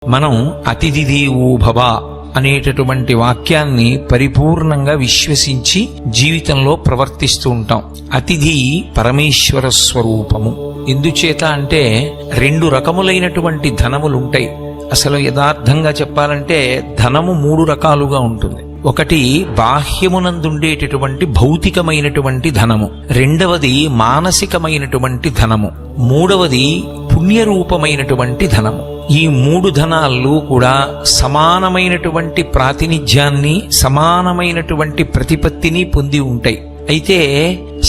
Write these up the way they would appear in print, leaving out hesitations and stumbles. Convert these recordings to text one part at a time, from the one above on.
మనం అతిథి దేవో భవ అనేటటువంటి వాక్యాన్ని పరిపూర్ణంగా విశ్వసించి జీవితంలో ప్రవర్తిస్తూ ఉంటాం. అతిథి పరమేశ్వర స్వరూపము. ఎందుచేత అంటే రెండు రకములైనటువంటి ధనములుంటాయి. అసలు యథార్థంగా చెప్పాలంటే ధనము మూడు రకాలుగా ఉంటుంది. ఒకటి బాహ్యమునందుండేటటువంటి భౌతికమైనటువంటి ధనము, రెండవది మానసికమైనటువంటి ధనము, మూడవది పుణ్యరూపమైనటువంటి ధనము. ఈ మూడు ధనాలు కూడా సమానమైనటువంటి ప్రాతినిధ్యాన్ని, సమానమైనటువంటి ప్రతిపత్తిని పొంది ఉంటాయి. అయితే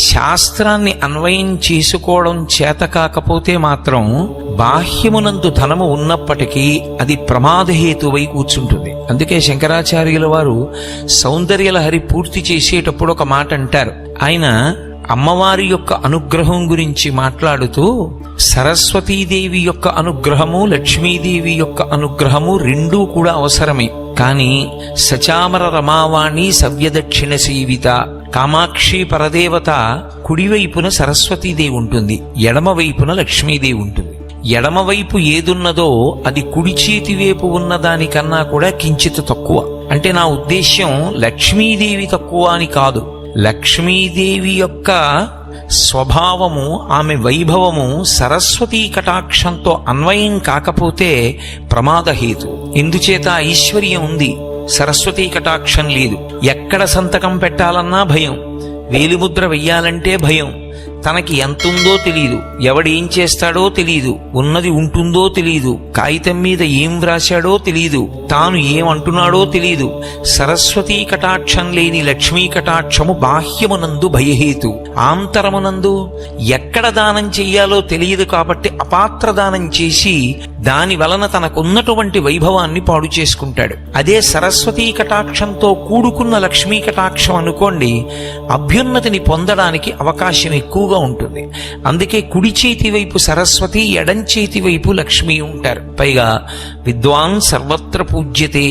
శాస్త్రాన్ని అన్వయం చేసుకోవడం చేత కాకపోతే మాత్రం బాహ్యమునందు ధనము ఉన్నప్పటికీ అది ప్రమాదహేతువై కూర్చుంటుంది. అందుకే శంకరాచార్యుల వారు సౌందర్యలహరి పూర్తి చేసేటప్పుడు ఒక మాట అంటారు. ఆయన అమ్మవారి యొక్క అనుగ్రహం గురించి మాట్లాడుతూ, సరస్వతీదేవి యొక్క అనుగ్రహము, లక్ష్మీదేవి యొక్క అనుగ్రహము రెండూ కూడా అవసరమే. కానీ సచామర రమావాణి సవ్యదక్షిణ సేవిత కామాక్షి పరదేవత కుడివైపున సరస్వతీదేవి ఉంటుంది, ఎడమవైపున లక్ష్మీదేవి ఉంటుంది. ఎడమవైపు ఏదున్నదో అది కుడి చేతి వైపు ఉన్నదానికన్నా కూడా కించిత్ తక్కువ. అంటే నా ఉద్దేశ్యం లక్ష్మీదేవి తక్కువ అని కాదు. లక్ష్మీదేవి యొక్క స్వభావము, ఆమె వైభవము సరస్వతీ కటాక్షంతో అన్వయం కాకపోతే ప్రమాదహేతు. ఎందుచేత ఐశ్వర్యం ఉంది, సరస్వతీ కటాక్షం లేదు. ఎక్కడ సంతకం పెట్టాలన్నా భయం, వేలిముద్ర వెయ్యాలంటే భయం. తనకి ఎంతుందో తెలీదు, ఎవడేం చేస్తాడో తెలీదు, ఉన్నది ఉంటుందో తెలీదు, కాగితం మీద ఏం వ్రాశాడో తెలీదు, తాను ఏమంటున్నాడో తెలీదు. సరస్వతీ కటాక్షం లేని లక్ష్మీ కటాక్షము బాహ్యమునందు భయహేతు. ఆంతరమునందు ఎక్కడ దానం చెయ్యాలో తెలియదు కాబట్టి అపాత్ర దానం చేసి దాని వలన తనకున్నటువంటి వైభవాన్ని పాడు చేసుకుంటాడు. అదే సరస్వతీ కటాక్షంతో కూడుకున్న లక్ష్మీ కటాక్షం అనుకోండి, అభ్యున్నతిని పొందడానికి అవకాశం ఎక్కువగా ఉంటుంది. అందుకే కుడి చేతి వైపు సరస్వతి, ఎడం చేతి వైపు లక్ష్మి ఉంటారు. పైగా విద్వాన్ సర్వత్ర పూజ్యతే.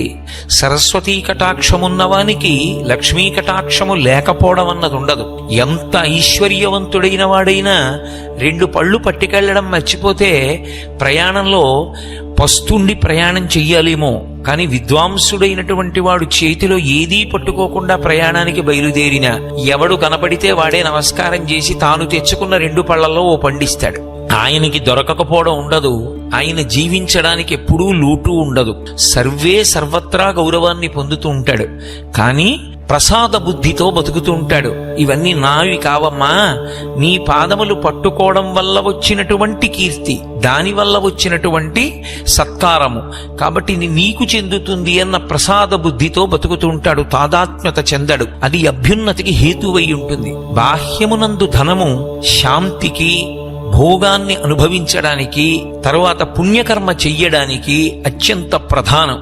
సరస్వతీ కటాక్షమున్నవానికి లక్ష్మీ కటాక్షము లేకపోవడం అన్నది ఉండదు. ఎంత ఐశ్వర్యవంతుడైన వాడైనా రెండు పళ్ళు పట్టుకెళ్లడం మర్చిపోతే ప్రయాణంలో పస్తుండి ప్రయాణం చెయ్యాలేమో, కానీ విద్వాంసుడైనటువంటి వాడు చేతిలో ఏదీ పట్టుకోకుండా ప్రయాణానికి బయలుదేరినా ఎవడు కనపడితే వాడే నమస్కారం చేసి తాను తెచ్చుకున్న రెండు పళ్లలో ఓ పండిస్తాడు. ఆయనకి దొరకకపోవడం ఉండదు, ఆయన జీవించడానికి ఎప్పుడూ లోటు ఉండదు. సర్వే సర్వత్రా గౌరవాన్ని పొందుతూ ఉంటాడు. కానీ ప్రసాద బుద్ధితో బతుకుతూ ఉంటాడు. ఇవన్నీ నావి కావమ్మా, నీ పాదములు పట్టుకోవడం వల్ల వచ్చినటువంటి కీర్తి, దాని వల్ల వచ్చినటువంటి సత్కారము, కాబట్టి నీకు చెందుతుంది అన్న ప్రసాద బుద్ధితో బతుకుతూ ఉంటాడు. తాదాత్మ్యత చెందడు. అది అభ్యున్నతికి హేతువై ఉంటుంది. బాహ్యమునందు ధనము శాంతికి, భోగాన్ని అనుభవించడానికి, తరువాత పుణ్యకర్మ చెయ్యడానికి అత్యంత ప్రధానం.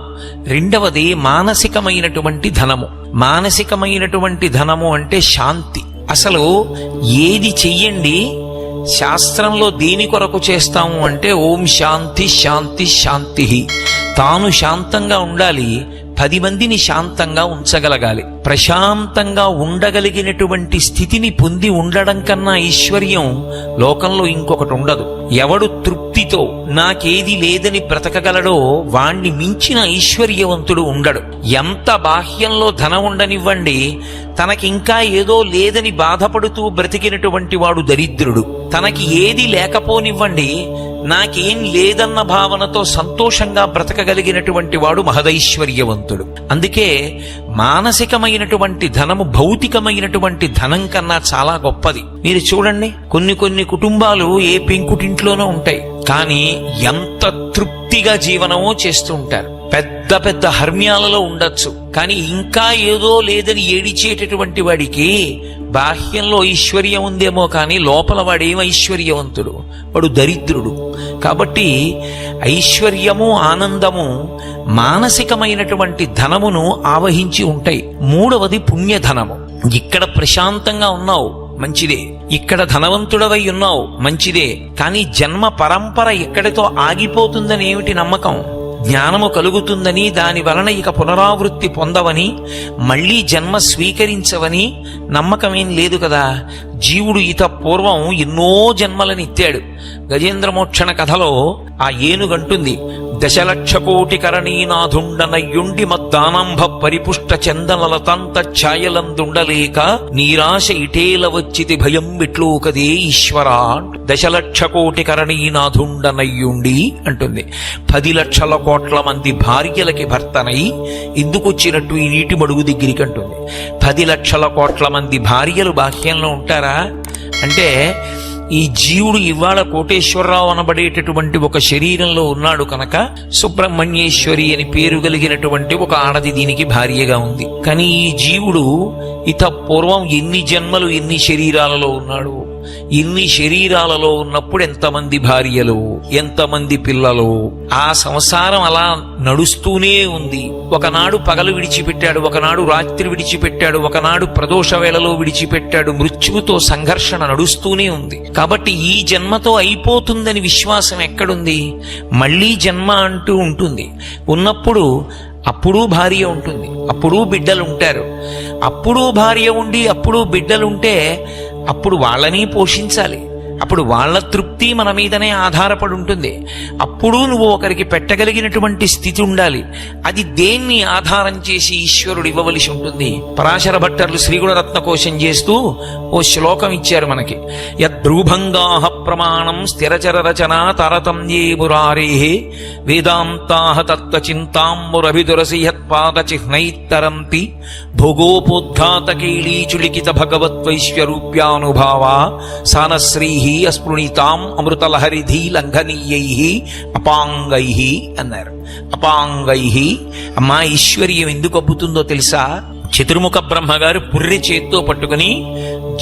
రెండవది మానసికమైనటువంటి ధనము. మానసికమైనటువంటి ధనము అంటే శాంతి. అసలు ఏది చెయ్యండి, శాస్త్రంలో దేని కొరకు చేస్తాము అంటే ఓం శాంతి శాంతి శాంతి. తాను శాంతంగా ఉండాలి, 10 మందిని శాంతంగా ఉంచగలగాలి. ప్రశాంతంగా ఉండగలిగినటువంటి స్థితిని పొంది ఉండడం కన్నా ఐశ్వర్యం లోకంలో ఇంకొకటి ఉండదు. ఎవడు తృప్తితో నాకేది లేదని బ్రతకగలడో వాణ్ణి మించిన ఐశ్వర్యవంతుడు ఉండడు. ఎంత బాహ్యంలో ధనం ఉండనివ్వండి, తనకింకా ఏదో లేదని బాధపడుతూ బ్రతికినటువంటి వాడు దరిద్రుడు. తనకి ఏది లేకపోనివ్వండి, నాకేం లేదన్న భావనతో సంతోషంగా బ్రతకగలిగినటువంటి వాడు మహదైశ్వర్యవంతుడు. అందుకే మానసికమైనటువంటి ధనము భౌతికమైనటువంటి ధనం కన్నా చాలా గొప్పది. మీరు చూడండి, కొన్ని కుటుంబాలు ఏ పెంకుటింట్లోనూ ఉంటాయి, కానీ ఎంత తృప్తిగా జీవనమో చేస్తూ ఉంటారు. పెద్ద పెద్ద హర్మ్యాలలో ఉండొచ్చు, కానీ ఇంకా ఏదో లేదని ఏడిచేటటువంటి వాడికి బాహ్యంలో ఐశ్వర్యం ఉందేమో కానీ లోపల వాడేం ఐశ్వర్యవంతుడు, వాడు దరిద్రుడు. కాబట్టి ఐశ్వర్యము, ఆనందము మానసికమైనటువంటి ధనమును ఆవహించి ఉంటాయి. మూడవది పుణ్యధనము. ఇక్కడ ప్రశాంతంగా ఉన్నావు, మంచిదే. ఇక్కడ ధనవంతుడవై ఉన్నావు, మంచిదే. కానీ జన్మ పరంపర ఎక్కడితో ఆగిపోతుందని ఏమిటి నమ్మకం? జ్ఞానము కలుగుతుందని, దాని వలన ఇక పునరావృత్తి పొందవని, మళ్లీ జన్మ స్వీకరించవని నమ్మకమేం లేదు కదా. జీవుడు ఇత పూర్వం ఎన్నో జన్మలను ఎత్తాడు. గజేంద్ర మోక్షణ కథలో ఆ ఏనుగంటుంది, దశలక్ష కోటి కరణీనాథుండనయ్యుండి మద్దానంభ పరిపుష్ట చందనలతంత ఛాయలందుండలేక నీరాశ ఇటేల వచ్చితి భయం విట్లోకదే ఈశ్వరా. దశలక్ష కోటి కరణీనాథుండనయ్యుండి అంటుంది. 10 లక్షల కోట్ల మంది భార్యలకి భర్తనై ఎందుకొచ్చినట్టు ఈ నీటి మడుగు దగ్గరికి అంటుంది. 10 లక్షల కోట్ల మంది భార్యలు బాహ్యంలో ఉంటారా అంటే, ఈ జీవుడు ఇవాళ కోటేశ్వరరావు అనబడేటటువంటి ఒక శరీరంలో ఉన్నాడు కనుక సుబ్రహ్మణ్యేశ్వరి అని పేరు కలిగినటువంటి ఒక ఆడది దీనికి భార్యగా ఉంది. కానీ ఈ జీవుడు ఇత పూర్వం ఎన్ని జన్మలు ఎన్ని శరీరాలలో ఉన్నాడు, ఇన్ని శరీరాలలో ఉన్నప్పుడు ఎంతమంది భార్యలు, ఎంతమంది పిల్లలు, ఆ సంసారం అలా నడుస్తూనే ఉంది. ఒకనాడు పగలు విడిచిపెట్టాడు, ఒకనాడు రాత్రి విడిచిపెట్టాడు, ఒకనాడు ప్రదోష వేళలో విడిచిపెట్టాడు. మృత్యువుతో సంఘర్షణ నడుస్తూనే ఉంది. కాబట్టి ఈ జన్మతో అయిపోతుందని విశ్వాసం ఎక్కడుంది? మళ్లీ జన్మ అంటూ ఉంటుంది. ఉన్నప్పుడు అప్పుడూ భార్య ఉంటుంది, అప్పుడూ బిడ్డలు ఉంటారు. అప్పుడూ భార్య ఉండి అప్పుడూ బిడ్డలుంటే అప్పుడు వాళ్ళని పోషించాలి. అప్పుడు వాళ్ళ తృప్తి మన మీదనే ఆధారపడి ఉంటుంది. అప్పుడు నువ్వు ఒకరికి పెట్టగలిగినటువంటి స్థితి ఉండాలి. అది దేన్ని ఆధారం చేసి ఈశ్వరుడు ఇవ్వవలసి ఉంటుంది? పరాశర భట్టర్లు శ్రీగుణరత్న కోశం చేస్తూ ఓ శ్లోకం ఇచ్చారు మనకి. యద్రూభంగాః ప్రమాణం స్థిరచర రచన తారతమ్యే మురారేః వేదాంతాః తత్వచింతాం మురభిదురసి యత్పాద చిహ్నైత్తరంతి భోగోపోద్ఘాతకైళీచులికిత భగవద్వైశ్వరూప్యానుభావా సానశ్రీః అస్పృణీతాం అమృతలహరిధీ లంఘనీయైః అపాంగైః అన్నారు. అపాంగైః. అమ్మా, ఈశ్వర్యం ఎందుకు అబ్బుతుందో తెలుసా? చతుర్ముఖ బ్రహ్మగారు పుర్రె చేత్తో పట్టుకుని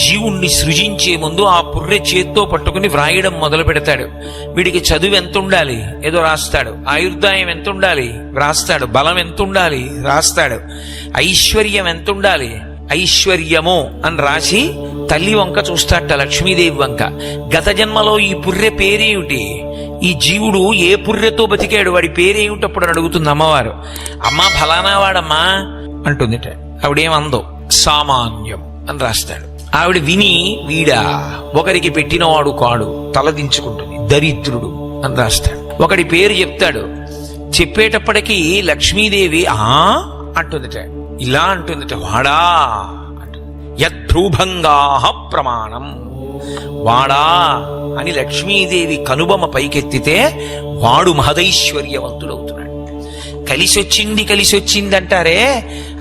జీవుణ్ణి సృజించే ముందు ఆ పుర్రె చేత్తో పట్టుకుని వ్రాయడం మొదలు పెడతాడు. వీడికి చదువు ఎంత ఉండాలి? ఏదో రాస్తాడు. ఆయుర్దాయం ఎంత ఉండాలి? రాస్తాడు. బలం ఎంత ఉండాలి? రాస్తాడు. ఐశ్వర్యం ఎంత ఉండాలి? ఐశ్వర్యము అని రాసి తల్లి వంక చూస్తాట, లక్ష్మీదేవి వంక. గత జన్మలో ఈ పుర్రె పేరేమిటి? ఈ జీవుడు ఏ పుర్రెతో బతికాడు? వాడి పేరేమిటప్పుడు అని అడుగుతుంది అమ్మవారు. అమ్మా ఫలానా వాడమ్మా అంటుందిట. ఆవిడేమందో సామాన్యం అని రాస్తాడు. ఆవిడ విని వీడా ఒకరికి పెట్టినవాడు కాడు, తలదించుకుంటుంది. దరిద్రుడు అని రాస్తాడు. ఒకడి పేరు చెప్తాడు. చెప్పేటప్పటికీ లక్ష్మీదేవి అంటుందిట. ఇలా అంటుందిట, వాడా అంటుంది. యద్భ్రూభంగాః ప్రమాణం. వాడా అని లక్ష్మీదేవి కనుబొమ పైకెత్తితే వాడు మహదైశ్వర్యవంతుడవుతున్నాడు. కలిసొచ్చింది అంటారే,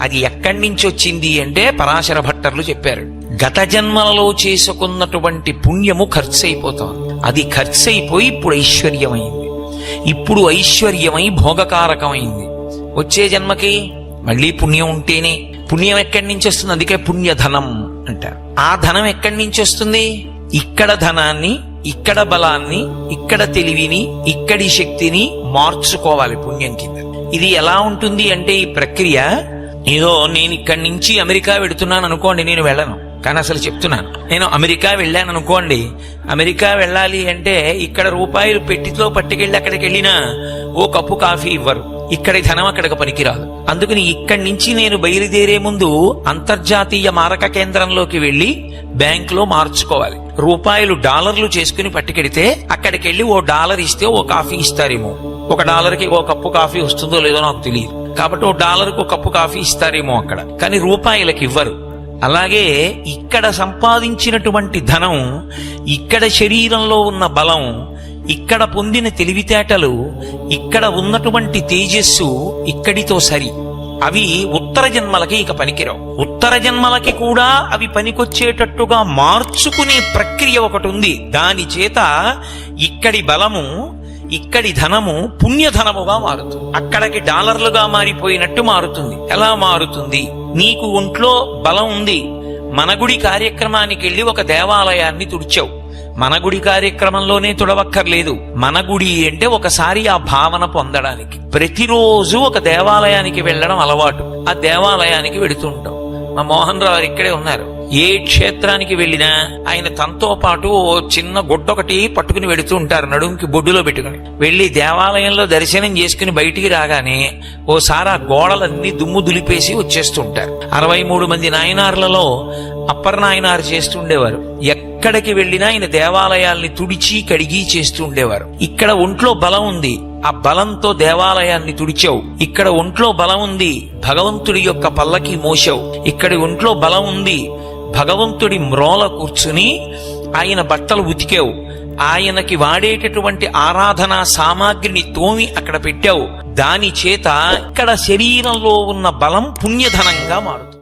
అది ఎక్కడి నుంచి వచ్చింది అంటే పరాశర భట్టర్లు చెప్పారు. గత జన్మలలో చేసుకున్నటువంటి పుణ్యము ఖర్చయిపోతోంది. అది ఖర్చయిపోయి ఇప్పుడు ఐశ్వర్యమైంది. ఇప్పుడు ఐశ్వర్యమై భోగకారకమైంది. వచ్చే జన్మకి మళ్ళీ పుణ్యం ఉంటేనే. పుణ్యం ఎక్కడి నుంచి వస్తుంది? అందుకే పుణ్యధనం అంటారు. ఆ ధనం ఎక్కడి నుంచి వస్తుంది? ఇక్కడ ధనాన్ని, ఇక్కడ బలాన్ని, ఇక్కడ తెలివిని, ఇక్కడి శక్తిని మార్చుకోవాలి పుణ్యం కింద. ఇది ఎలా ఉంటుంది అంటే ఈ ప్రక్రియ, ఏదో నేను ఇక్కడి నుంచి అమెరికా వెడుతున్నాను అనుకోండి, నేను వెళ్ళను, కానీ అసలు చెప్తున్నాను. నేను అమెరికా వెళ్ళాను అనుకోండి, అమెరికా వెళ్ళాలి అంటే ఇక్కడ రూపాయలు పెట్టితో పట్టుకెళ్ళి అక్కడికి వెళ్ళినా ఓ కప్పు కాఫీ ఇవ్వరు. ఇక్కడి ధనం అక్కడికి పనికిరాదు. అందుకని ఇక్కడి నుంచి నేను బయలుదేరే ముందు అంతర్జాతీయ మారక కేంద్రంలోకి వెళ్లి బ్యాంకులో మార్చుకోవాలి. రూపాయలు డాలర్లు చేసుకుని పట్టుకెడితే అక్కడికి వెళ్ళి ఓ డాలర్ ఇస్తే ఓ కాఫీ ఇస్తారేమో. $1కి ఓ కప్పు కాఫీ వస్తుందో లేదో నాకు తెలియదు. కాబట్టి ఓ $1కు ఒక కప్పు కాఫీ ఇస్తారేమో అక్కడ, కానీ రూపాయలకి ఇవ్వరు. అలాగే ఇక్కడ సంపాదించినటువంటి ధనం, ఇక్కడ శరీరంలో ఉన్న బలం, ఇక్కడ పొందిన తెలివితేటలు, ఇక్కడ ఉన్నటువంటి తేజస్సు ఇక్కడితో సరి. అవి ఉత్తర జన్మలకి ఇక పనికిరావు. ఉత్తర జన్మలకి కూడా అవి పనికొచ్చేటట్టుగా మార్చుకునే ప్రక్రియ ఒకటి ఉంది. దాని చేత ఇక్కడి బలము, ఇక్కడి ధనము పుణ్యధనముగా మారుతుంది. అక్కడికి డాలర్లుగా మారిపోయినట్టు మారుతుంది. ఎలా మారుతుంది? నీకు ఒంట్లో బలం ఉంది, మన గుడి కార్యక్రమానికి వెళ్ళి ఒక దేవాలయాన్ని తుడిచావు. మన గుడి కార్యక్రమంలోనే తుడవక్కర్లేదు. మన గుడి అంటే ఒకసారి ఆ భావన పొందడానికి ప్రతిరోజు ఒక దేవాలయానికి వెళ్ళడం అలవాటు. ఆ దేవాలయానికి వెడుతూ ఉంటాం. మా మోహన్ రావు ఇక్కడే ఉన్నారు. ఏ క్షేత్రానికి వెళ్ళినా ఆయన తనతో పాటు ఓ చిన్న గుడ్డొకటి పట్టుకుని వెడుతూ ఉంటారు, నడుముకి బొడ్డులో పెట్టుకుని. వెళ్లి దేవాలయంలో దర్శనం చేసుకుని బయటికి రాగానే ఓసారి ఆ గోడలన్నీ దుమ్ము దులిపేసి వచ్చేస్తూ ఉంటారు. 63 మంది నాయనార్లలో అప్పర్ నాయనారు చేస్తూ ఉండేవారు. ఎక్కడికి వెళ్ళినా ఆయన దేవాలయాల్ని తుడిచి కడిగి చేస్తూ ఉండేవారు. ఇక్కడ ఒంట్లో బలం ఉంది, ఆ బలంతో దేవాలయాన్ని తుడిచావు. ఇక్కడ ఒంట్లో బలం ఉంది, భగవంతుడి యొక్క పల్లకి మోసావు. ఇక్కడి ఒంట్లో బలం ఉంది, భగవంతుడి మ్రోల కూర్చుని ఆయన బట్టలు ఉతికావు. ఆయనకి వాడేటటువంటి ఆరాధనా సామాగ్రిని తోమి అక్కడ పెట్టావు. దాని చేత ఇక్కడ శరీరంలో ఉన్న బలం పుణ్యధనంగా మారుతుంది.